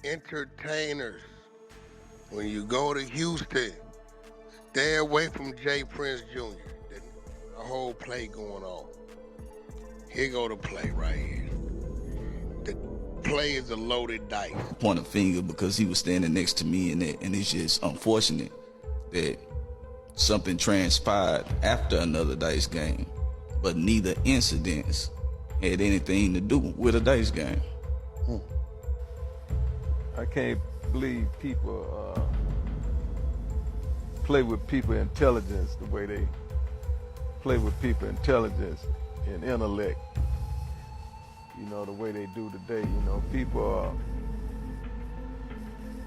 Entertainers, when you go to Houston, stay away from Jay Prince Jr. There's a whole play going on. Here go the play right here. The play is a loaded dice. Point a finger because he was standing next to me, and it's just unfortunate that something transpired after another dice game, but neither incidents had anything to do with a dice game. I can't believe people play with people's intelligence the way they play with people's intelligence and intellect, you know, the way they do today. You know, people are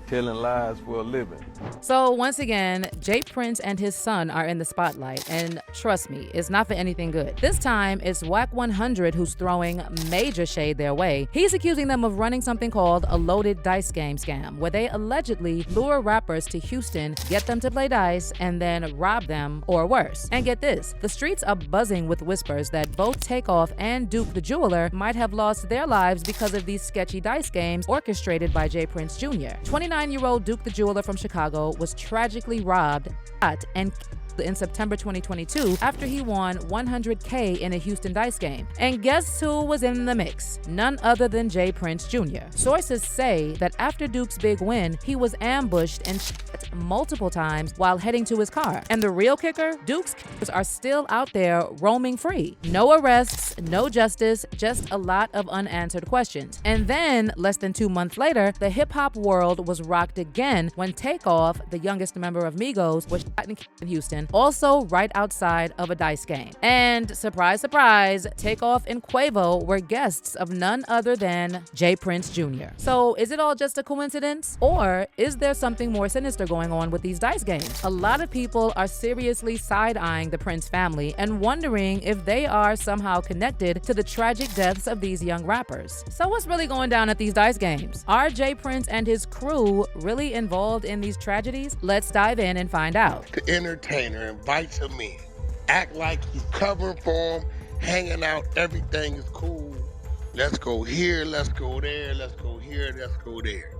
telling lies for a living. So once again, Jay Prince and his son are in the spotlight, and trust me, it's not for anything good. This time, it's Wack 100 who's throwing major shade their way. He's accusing them of running something called a loaded dice game scam, where they allegedly lure rappers to Houston, get them to play dice, and then rob them, or worse. And get this, the streets are buzzing with whispers that both Takeoff and Duke the Jeweler might have lost their lives because of these sketchy dice games orchestrated by Jay Prince Jr. 29-year-old Duke the Jeweler from Chicago was tragically robbed, shot, and killed in September 2022 after he won $100K in a Houston dice game. And guess who was in the mix? None other than Jay Prince Jr. Sources say that after Duke's big win, he was ambushed and shot multiple times while heading to his car. And the real kicker? Duke's killers are still out there roaming free. No arrests, no justice, just a lot of unanswered questions. And then, less than 2 months later, the hip-hop world was rocked again when Takeoff, the youngest member of Migos, was shot and killed in Houston, also right outside of a dice game. And surprise, surprise, Takeoff and Quavo were guests of none other than Jay Prince Jr. So is it all just a coincidence? Or is there something more sinister going on with these dice games? A lot of people are seriously side-eyeing the Prince family and wondering if they are somehow connected to the tragic deaths of these young rappers. So what's really going down at these dice games? Are Jay Prince and his crew really involved in these tragedies? Let's dive in and find out. The entertainer invites him in, act like he's covering for him, hanging out, everything is cool. Let's go here, let's go there, let's go here, let's go there.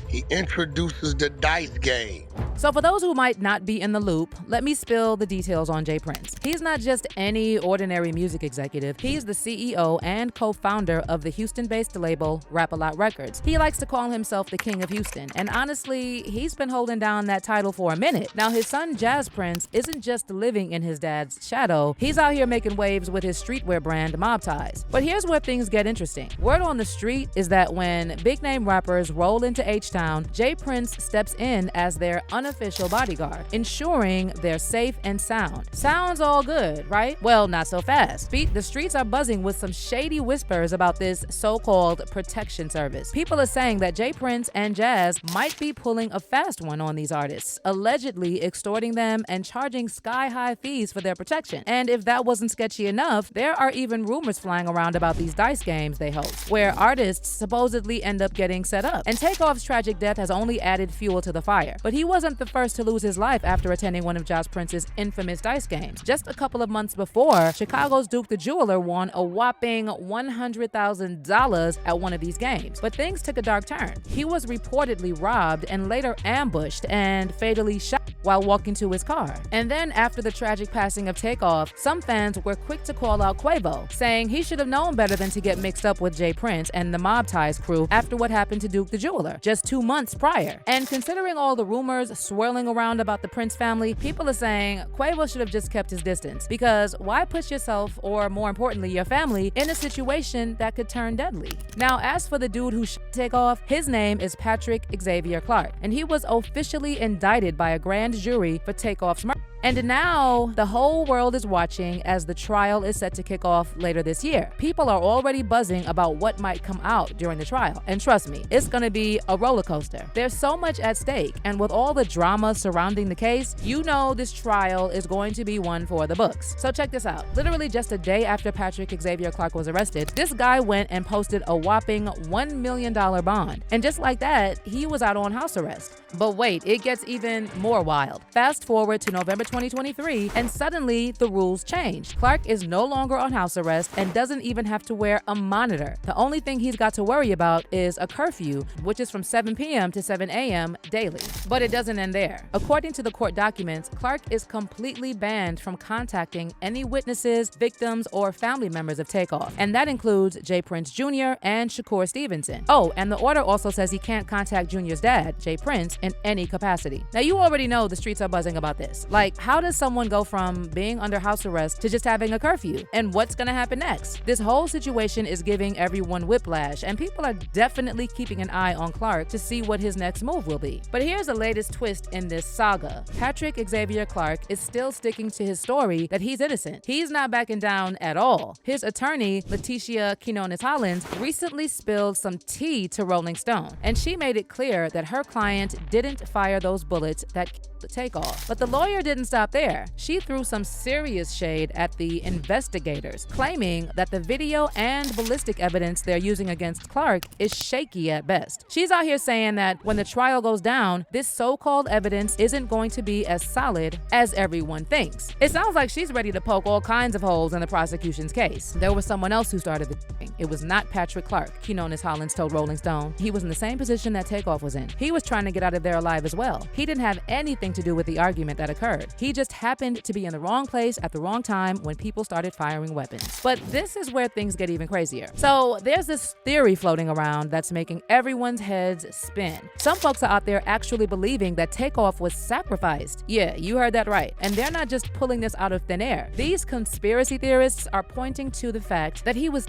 He introduces the dice game. So for those who might not be in the loop, let me spill the details on Jay Prince. He's not just any ordinary music executive. He's the CEO and co-founder of the Houston-based label Rap-A-Lot Records. He likes to call himself the King of Houston, and honestly, he's been holding down that title for a minute. Now, his son Jazz Prince isn't just living in his dad's shadow. He's out here making waves with his streetwear brand Mob Ties. But here's where things get interesting. Word on the street is that when big-name rappers roll into H-Town, Jay Prince steps in as their unofficial bodyguard, ensuring they're safe and sound. Sounds all good, right? Well, not so fast. The streets are buzzing with some shady whispers about this so-called protection service. People are saying that Jay Prince and Jazz might be pulling a fast one on these artists, allegedly extorting them and charging sky-high fees for their protection. And if that wasn't sketchy enough, there are even rumors flying around about these dice games they host, where artists supposedly end up getting set up. And Takeoff's tragic death has only added fuel to the fire. But he wasn't the first to lose his life after attending one of Jazz Prince's infamous dice games. Just a couple of months before, Chicago's Duke the Jeweler won a whopping $100,000 at one of these games. But things took a dark turn. He was reportedly robbed and later ambushed and fatally shot while walking to his car. And then after the tragic passing of Takeoff, some fans were quick to call out Quavo, saying he should have known better than to get mixed up with Jay Prince and the Mob Ties crew after what happened to Duke the Jeweler just 2 months prior. And considering all the rumors swirling around about the Prince family, people are saying Quavo should have just kept his distance, because why put yourself, or more importantly your family, in a situation that could turn deadly? Now, as for the dude who shot Takeoff, his name is Patrick Xavier Clark, and he was officially indicted by a grand jury for Takeoff's murder. And now, the whole world is watching as the trial is set to kick off later this year. People are already buzzing about what might come out during the trial. And trust me, it's gonna be a roller coaster. There's so much at stake, and with all the drama surrounding the case, you know this trial is going to be one for the books. So check this out. Literally just a day after Patrick Xavier Clark was arrested, this guy went and posted a whopping $1 million bond. And just like that, he was out on house arrest. But wait, it gets even more wild. Fast forward to November 2023, and suddenly the rules changed. Clark is no longer on house arrest and doesn't even have to wear a monitor. The only thing he's got to worry about is a curfew, which is from 7 p.m. to 7 a.m. daily. But it doesn't end there. According to the court documents, Clark is completely banned from contacting any witnesses, victims, or family members of Takeoff, and that includes Jay Prince Jr. and Shakur Stevenson. Oh, and the order also says he can't contact Junior's dad, Jay Prince, in any capacity. Now, you already know the streets are buzzing about this. Like, how does someone go from being under house arrest to just having a curfew? And what's gonna happen next? This whole situation is giving everyone whiplash, and people are definitely keeping an eye on Clark to see what his next move will be. But here's the latest twist in this saga. Patrick Xavier Clark is still sticking to his story that he's innocent. He's not backing down at all. His attorney, Letitia Quinones-Hollins, recently spilled some tea to Rolling Stone, and she made it clear that her client didn't fire those bullets that killed Takeoff. But the lawyer didn't stop there. She threw some serious shade at the investigators, claiming that the video and ballistic evidence they're using against Clark is shaky at best. She's out here saying that when the trial goes down, this so-called evidence isn't going to be as solid as everyone thinks. It sounds like she's ready to poke all kinds of holes in the prosecution's case. There was someone else who started the thing. It was not Patrick Clark, Quinones-Hollins told Rolling Stone. He was in the same position that Takeoff was in. He was trying to get out of there alive as well. He didn't have anything to do with the argument that occurred. He just happened to be in the wrong place at the wrong time when people started firing weapons. But this is where things get even crazier. So there's this theory floating around that's making everyone's heads spin. Some folks are out there actually believing that Takeoff was sacrificed. Yeah, you heard that right. And they're not just pulling this out of thin air. These conspiracy theorists are pointing to the fact that he was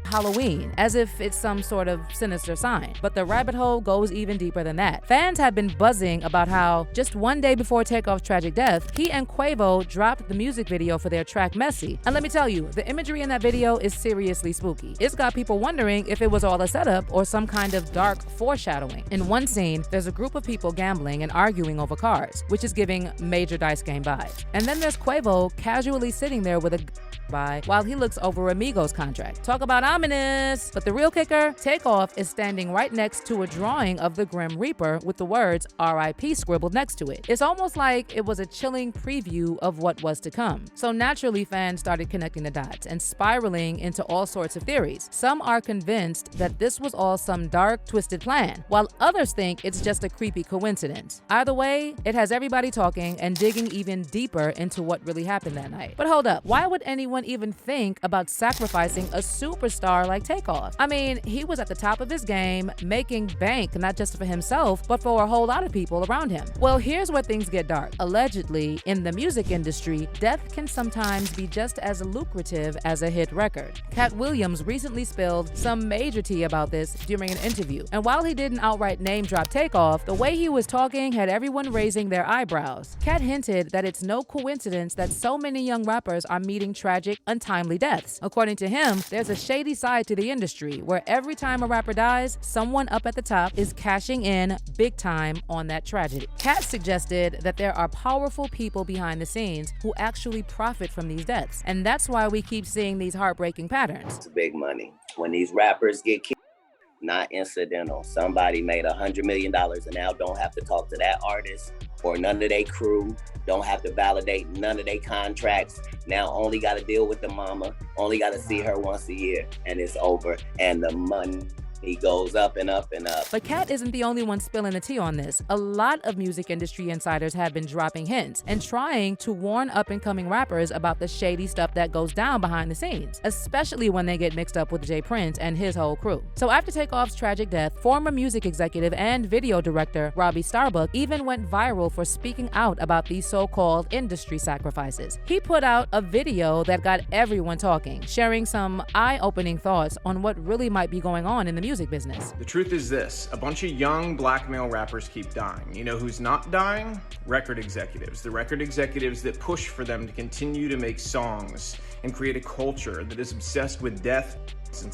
Halloween, as if it's some sort of sinister sign. But the rabbit hole goes even deeper than that. Fans have been buzzing about how just one day before Takeoff's tragic death, he and Quavo dropped the music video for their track Messy. And let me tell you, the imagery in that video is seriously spooky. It's got people wondering if it was all a setup or some kind of dark foreshadowing. In one scene, there's a group of people gambling and arguing over cars, which is giving major dice game vibes. And then there's Quavo casually sitting there with a by while he looks over a Migos contract. Talk about ominous. But the real kicker, Takeoff is standing right next to a drawing of the Grim Reaper with the words R.I.P. scribbled next to it. It's almost like it was a chilling preview of what was to come. So naturally, fans started connecting the dots and spiraling into all sorts of theories. Some are convinced that this was all some dark, twisted plan, while others think it's just a creepy coincidence. Either way, it has everybody talking and digging even deeper into what really happened that night. But hold up, why would anyone even think about sacrificing a superstar like Takeoff? I mean, he was at the top of his game, making bank not just for himself, but for a whole lot of people around him. Well, here's where things get dark. Allegedly, in the music industry, death can sometimes be just as lucrative as a hit record. Cat Williams recently spilled some major tea about this during an interview. And while he didn't outright name drop Takeoff, the way he was talking had everyone raising their eyebrows. Cat hinted that it's no coincidence that so many young rappers are meeting tragic, untimely deaths. According to him, there's a shady side to the industry where every time a rapper dies, someone up at the top is cashing in big time on that tragedy. Cat suggested that there are powerful people behind the scenes who actually profit from these deaths, and that's why we keep seeing these heartbreaking patterns. It's big money. When these rappers get killed, not incidental. Somebody made $100 million and now don't have to talk to that artist or none of their crew, don't have to validate none of their contracts. Now only got to deal with the mama, only got to see her once a year, and it's over. And the money goes up and up and up. But Cat isn't the only one spilling the tea on this. A lot of music industry insiders have been dropping hints and trying to warn up-and-coming rappers about the shady stuff that goes down behind the scenes, especially when they get mixed up with Jay Prince and his whole crew. So after Takeoff's tragic death, former music executive and video director Robbie Starbuck even went viral for speaking out about these so-called industry sacrifices. He put out a video that got everyone talking, sharing some eye-opening thoughts on what really might be going on in the music business. The truth is this, a bunch of young black male rappers keep dying. You know who's not dying? Record executives. The record executives that push for them to continue to make songs and create a culture that is obsessed with death and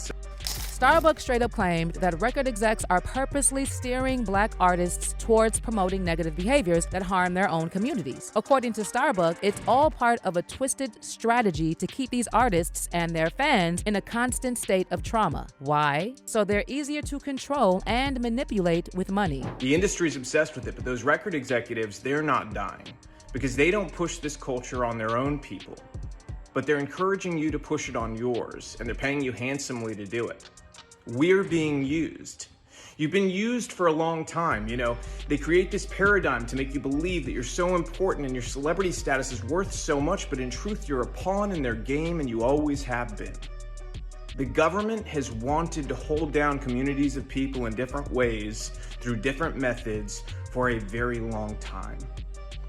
Starbucks straight up claimed that record execs are purposely steering black artists towards promoting negative behaviors that harm their own communities. According to Starbucks, it's all part of a twisted strategy to keep these artists and their fans in a constant state of trauma. Why? So they're easier to control and manipulate with money. The industry's obsessed with it, but those record executives, they're not dying. because they don't push this culture on their own people, but they're encouraging you to push it on yours, and they're paying you handsomely to do it. We're being used. You've been used for a long time, you know. They create this paradigm to make you believe that you're so important and your celebrity status is worth so much, but in truth, you're a pawn in their game and you always have been. The government has wanted to hold down communities of people in different ways through different methods for a very long time.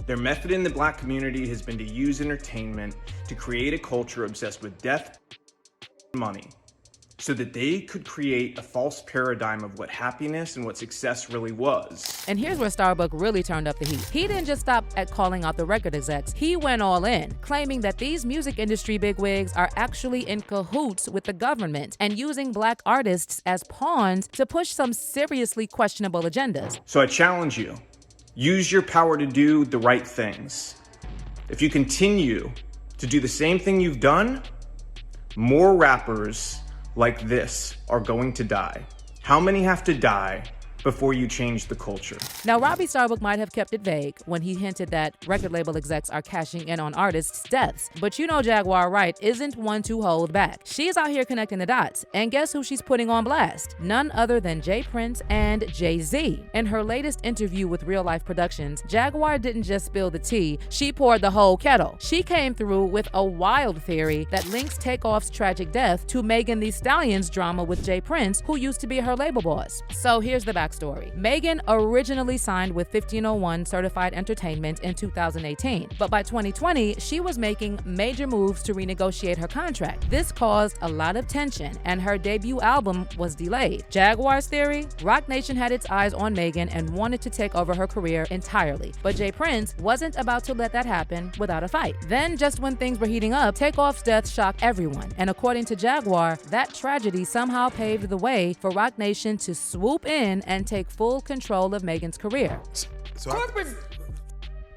Their method in the Black community has been to use entertainment to create a culture obsessed with death and money, so that they could create a false paradigm of what happiness and what success really was. And here's where Starbuck really turned up the heat. He didn't just stop at calling out the record execs. He went all in, claiming that these music industry bigwigs are actually in cahoots with the government and using Black artists as pawns to push some seriously questionable agendas. So I challenge you, use your power to do the right things. If you continue to do the same thing you've done, more rappers like this are going to die. How many have to die before you change the culture? Now, Robbie Starbuck might have kept it vague when he hinted that record label execs are cashing in on artists' deaths. But you know Jaguar Wright isn't one to hold back. She's out here connecting the dots. And guess who she's putting on blast? None other than Jay Prince and Jay-Z. In her latest interview with Real Life Productions, Jaguar didn't just spill the tea, she poured the whole kettle. She came through with a wild theory that links Takeoff's tragic death to Megan Thee Stallion's drama with Jay Prince, who used to be her label boss. So here's the backstory. Megan originally signed with 1501 Certified Entertainment in 2018, but by 2020, she was making major moves to renegotiate her contract. This caused a lot of tension, and her debut album was delayed. Jaguar's theory? Rock Nation had its eyes on Megan and wanted to take over her career entirely, but Jay Prince wasn't about to let that happen without a fight. Then, just when things were heating up, Takeoff's death shocked everyone, and according to Jaguar, that tragedy somehow paved the way for Rock Nation to swoop in and take full control of Megan's career. Corporate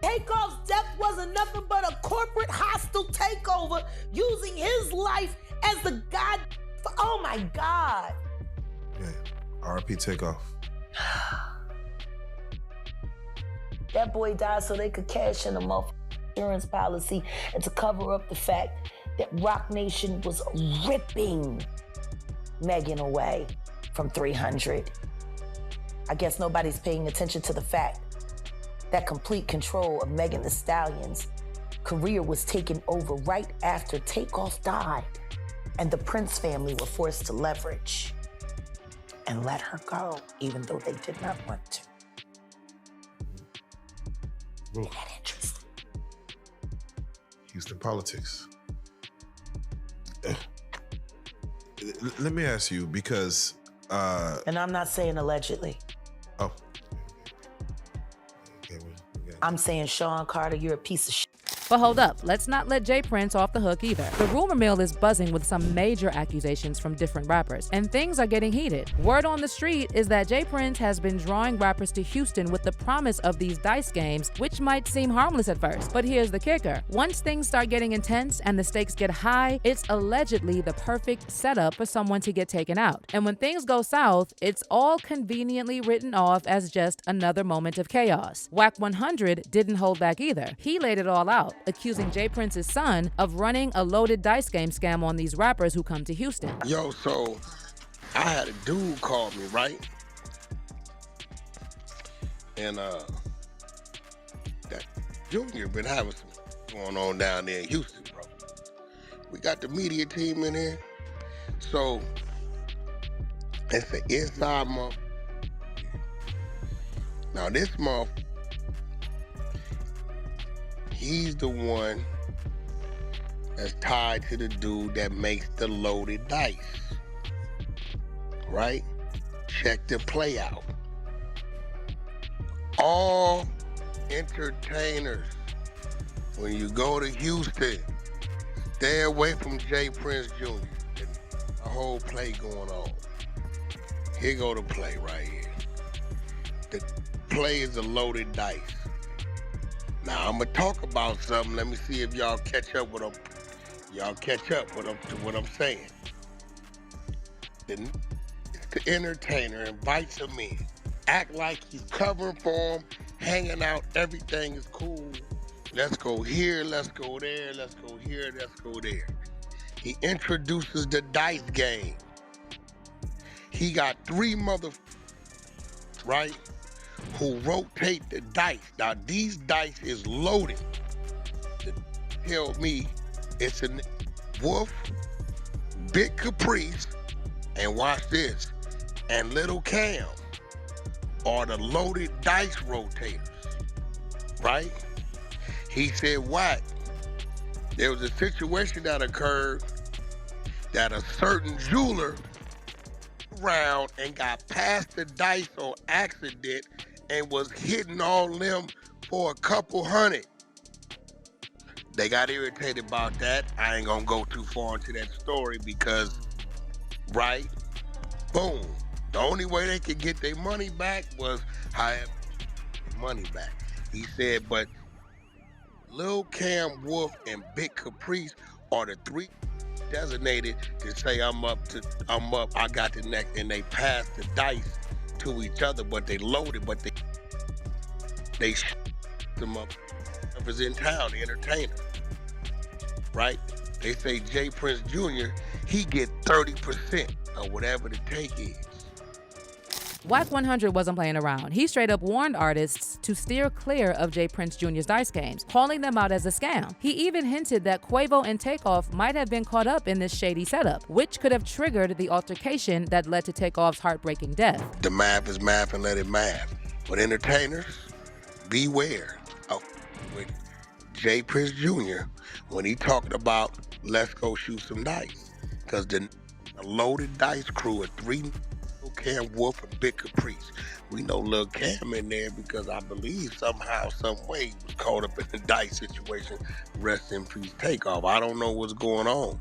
Takeoff's death wasn't nothing but a corporate hostile takeover using his life as the god. Oh my God. Yeah, R.I.P. Takeoff. That boy died so they could cash in a motherfucking insurance policy and to cover up the fact that Rock Nation was ripping Megan away from 300. I guess nobody's paying attention to the fact that complete control of Megan Thee Stallion's career was taken over right after Takeoff died, and the Prince family were forced to leverage and let her go, even though they did not want to. Isn't that interesting? Houston politics. Let me ask you, because And I'm not saying allegedly. oh, I'm saying, Sean Carter, you're a piece of shit. But hold up, let's not let Jay Prince off the hook either. The rumor mill is buzzing with some major accusations from different rappers, and things are getting heated. Word on the street is that Jay Prince has been drawing rappers to Houston with the promise of these dice games, which might seem harmless at first. But here's the kicker. Once things start getting intense and the stakes get high, it's allegedly the perfect setup for someone to get taken out. And when things go south, it's all conveniently written off as just another moment of chaos. Wack 100 didn't hold back either. He laid it all out, accusing Jay Prince's son of running a loaded dice game scam on these rappers who come to Houston. Yo, so I had a dude call me, right? And that Junior been having some going on down there in Houston, bro. We got the media team in here. So it's an inside month. Now this month, he's the one that's tied to the dude that makes the loaded dice, right? Check the play out. All entertainers, when you go to Houston, stay away from Jay Prince Jr. The whole play going on. Here go the play right here. The play is a loaded dice. Now I'm gonna talk about something. Let me see if y'all catch up with what I'm saying. The entertainer invites him in, act like he's covering for him, hanging out, everything is cool. Let's go here, let's go there, let's go here, let's go there. He introduces the dice game. He got 3 right, who rotate the dice. Now, these dice is loaded. Tell me it's a Wolf, Big Caprice, and watch this, and Little Cam are the loaded dice rotators, right? He said, Wack, there was a situation that occurred that a certain jeweler around and got past the dice on accident and was hitting all them for a couple hundred. They got irritated about that. I ain't gonna go too far into that story because, right, boom. The only way they could get their money back was however money back. He said, but Lil Cam, Wolf, and Big Caprice are the 3 designated to say I'm up, I got the next, and they pass the dice to each other, but they loaded, but they them up. Whoever's in town, the entertainer, right? They say Jay Prince Jr., he get 30% of whatever the take is. Wack 100 wasn't playing around. He straight up warned artists to steer clear of Jay Prince Jr.'s dice games, calling them out as a scam. He even hinted that Quavo and Takeoff might have been caught up in this shady setup, which could have triggered the altercation that led to Takeoff's heartbreaking death. The math is math and let it math. But entertainers, beware of with Jay Prince Jr. when he talked about let's go shoot some dice. Because the loaded dice crew of 3 Cam, Wolf, and Big Caprice. We know Lil Cam in there because I believe somehow, some way he was caught up in the dice situation. Rest in peace, Takeoff. I don't know what's going on.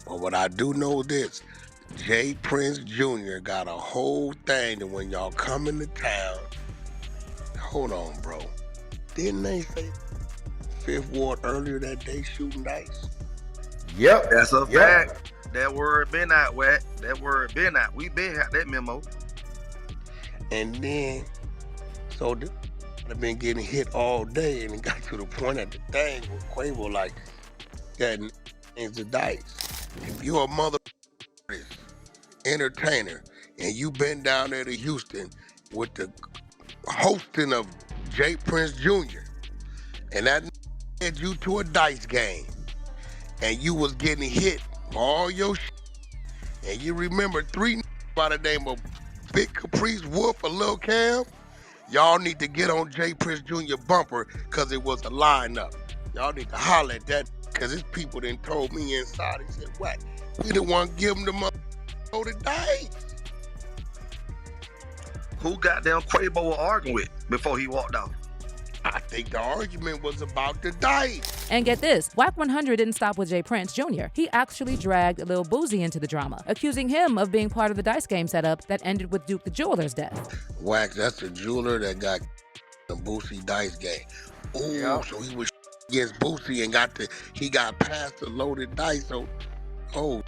But what I do know this, Jay Prince Jr. got a whole thing that when y'all come into town, hold on, bro. Didn't they say 5th Ward earlier that day shooting dice? Yep. That's a fact. That word been out, Wack. That word been out. We been out that memo. And then, so I've been getting hit all day, and it got to the point at the thing with Quavo like, that is the dice. If you're a mother entertainer and you been down there to Houston with the hosting of Jay Prince Jr. and that led you to a dice game, and you was getting hit all your shit, and you remember 3 by the name of Big Caprice, Wolf, or Lil Cam, y'all need to get on Jay Prince Jr. bumper because it was a lineup. Y'all need to holler at that because his people done told me inside, he said, what? We the one give him the money to dice. Who goddamn Quavo was arguing with before he walked out? I think the argument was about the dice. And get this, Wack 100 didn't stop with Jay Prince Jr. He actually dragged Lil Boosie into the drama, accusing him of being part of the dice game setup that ended with Duke the Jeweler's death. Wack, that's the jeweler that got the Boosie dice game. Ooh, yep. So he was against Boosie and he got past the loaded dice. So,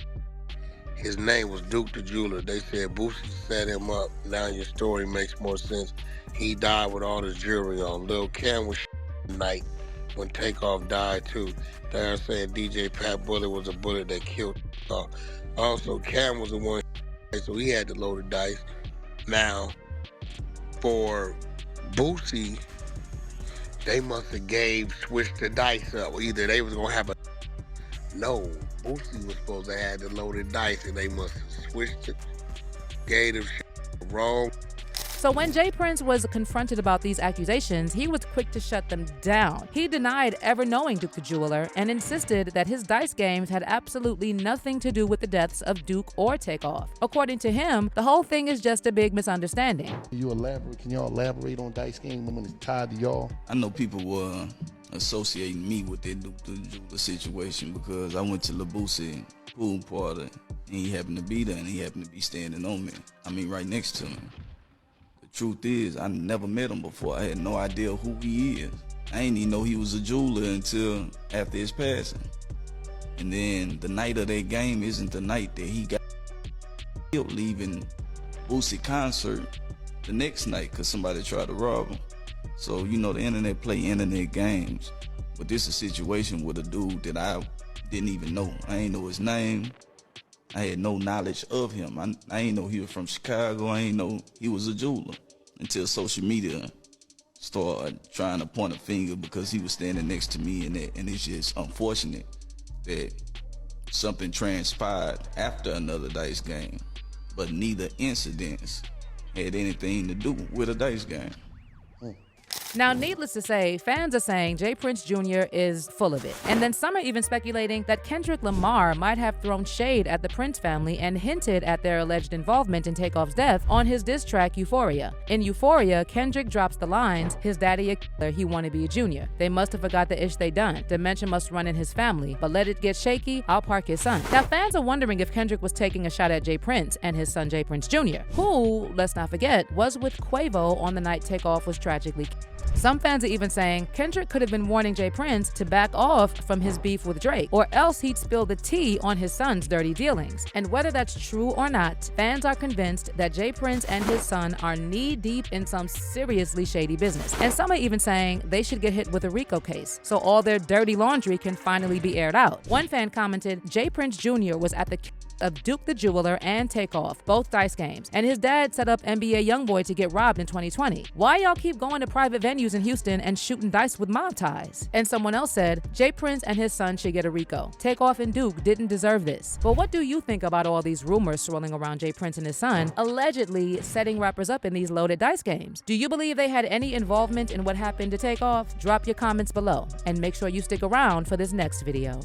his name was Duke the Jeweler. They said Boosie set him up. Now your story makes more sense. He died with all his jewelry on. Lil Cam was night when Takeoff died too. They're saying DJ Pat Bullet was a bullet that killed Takeoff. Also, Cam was the one, so he had the loaded dice. Now, for Boosie, they must have switched the dice up. Either they was gonna have no, Boosie was supposed to have the loaded dice, and they must have switched it, gave them wrong. So when Jay Prince was confronted about these accusations, he was quick to shut them down. He denied ever knowing Duke the Jeweler and insisted that his dice games had absolutely nothing to do with the deaths of Duke or Takeoff. According to him, the whole thing is just a big misunderstanding. Can y'all elaborate on dice game when it's tied to y'all? I know people were associating me with that Duke the Jeweler situation because I went to Lil Boosie pool party and he happened to be there and he happened to be standing on me. I mean, right next to me. Truth is, I never met him before. I had no idea who he is. I didn't even know he was a jeweler until after his passing. And then the night of that game isn't the night that he got killed, leaving Boosie concert the next night because somebody tried to rob him. So, you know, the internet play internet games. But this is a situation with a dude that I didn't even know. I ain't know his name. I had no knowledge of him. I ain't know he was from Chicago. I ain't know he was a jeweler until social media started trying to point a finger because he was standing next to me, and it's just unfortunate that something transpired after another dice game, but neither incidents had anything to do with a dice game. Now, needless to say, fans are saying J. Prince Jr. is full of it. And then some are even speculating that Kendrick Lamar might have thrown shade at the Prince family and hinted at their alleged involvement in Takeoff's death on his diss track Euphoria. In Euphoria, Kendrick drops the lines, "His daddy a killer, he wanna be a junior. They must have forgot the ish they done. Dementia must run in his family, but let it get shaky, I'll park his son." Now, fans are wondering if Kendrick was taking a shot at J. Prince and his son J. Prince Jr., who, let's not forget, was with Quavo on the night Takeoff was tragically killed. Some fans are even saying Kendrick could have been warning J. Prince to back off from his beef with Drake, or else he'd spill the tea on his son's dirty dealings. And whether that's true or not, fans are convinced that J. Prince and his son are knee-deep in some seriously shady business. And some are even saying they should get hit with a RICO case, so all their dirty laundry can finally be aired out. One fan commented, J. Prince Jr. was at the of Duke the Jeweler and Takeoff, both dice games, and his dad set up NBA YoungBoy to get robbed in 2020. Why y'all keep going to private venues in Houston and shooting dice with mob ties? And someone else said, J. Prince and his son should get a RICO. Takeoff and Duke didn't deserve this. But what do you think about all these rumors swirling around J. Prince and his son allegedly setting rappers up in these loaded dice games? Do you believe they had any involvement in what happened to Takeoff? Drop your comments below and make sure you stick around for this next video.